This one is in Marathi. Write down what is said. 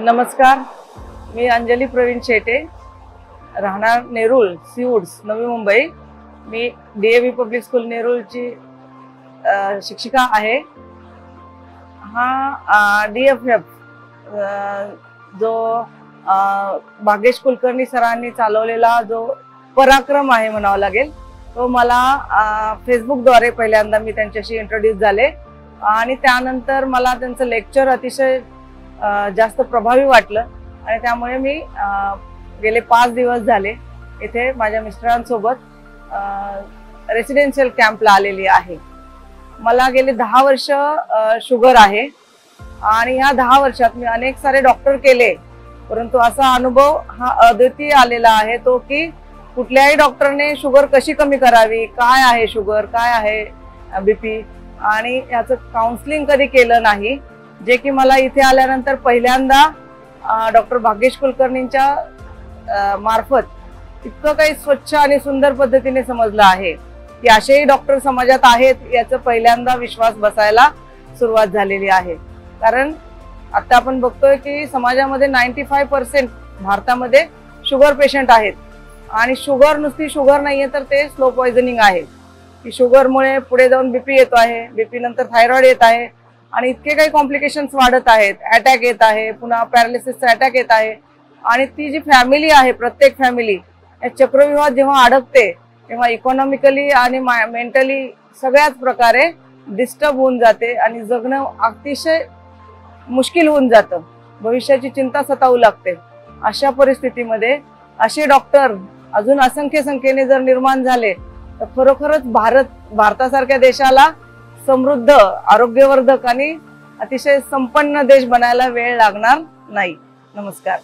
नमस्कार, मी अंजली प्रवीण शेटे, राहणार नेरूळ सीवूड्स नवी मुंबई। मी DAV पब्लिक स्कूल नेरूळची शिक्षिका आहे। हा DFF जो भाग्येश कुलकर्णी सरांनी चालवलेला जो पराक्रम आहे म्हणावं लागेल, तो मला फेसबुकद्वारे पहिल्यांदा मी त्यांच्याशी इंट्रोड्यूस झाले आणि त्यानंतर मला त्यांचं लेक्चर अतिशय जास्त प्रभावी वाटलं आणि त्यामुळे मी गेले 5 दिवस झाले इथे माझ्या मिस्टरांसोबत रेसिडेन्शियल कॅम्पला आलेली आहे। मला गेले 10 वर्ष शुगर आहे आणि ह्या 10 वर्षात मी अनेक सारे डॉक्टर केले, परंतु असा अनुभव हा अद्वितीय आलेला आहे तो की कुठल्याही डॉक्टरने शुगर कशी कमी करावी, काय आहे शुगर, काय आहे BP आणि याचं काउन्सिलिंग कधी केलं नाही, जे की मला इथे आल्यानंतर पहिल्यांदा डॉक्टर भाग्येश कुलकर्णींच्या मार्फत इतकं काही स्वच्छ आणि सुंदर पद्धतीने समजलं आहे की असेही डॉक्टर समाजात आहेत याचा पहिल्यांदा विश्वास बसायला सुरुवात झालेली आहे। कारण आता आपण बघतोय की समाजामध्ये 95% भारतामध्ये शुगर पेशंट आहेत आणि शुगर नुसती शुगर नाहीये तर ते स्लो पॉइझनिंग आहे की शुगरमुळे पुढे जाऊन BP येतो आहे, BP नंतर थायरॉइड येत आहे आणि इतके काही कॉम्प्लिकेशन्स वाढत आहेत, अटॅक येत आहे, पुन्हा पॅरालिसिसचा अटॅक येत आहे आणि ती जी फॅमिली आहे, प्रत्येक फॅमिली या चक्रव्यूहात जेव्हा अडकते तेव्हा इकॉनॉमिकली आणि मेंटली सगळ्याच प्रकारे डिस्टर्ब होऊन जाते आणि जगणं अतिशय मुश्किल होऊन जातं, भविष्याची चिंता सतावू लागते। अशा परिस्थितीमध्ये असे डॉक्टर अजून असंख्य संख्येने जर निर्माण झाले तर खरोखरच भारतासारख्या देशाला समृद्ध, आरोग्यवर्धक आणि अतिशय संपन्न देश बनायला वेळ लागणार नाही। नमस्कार।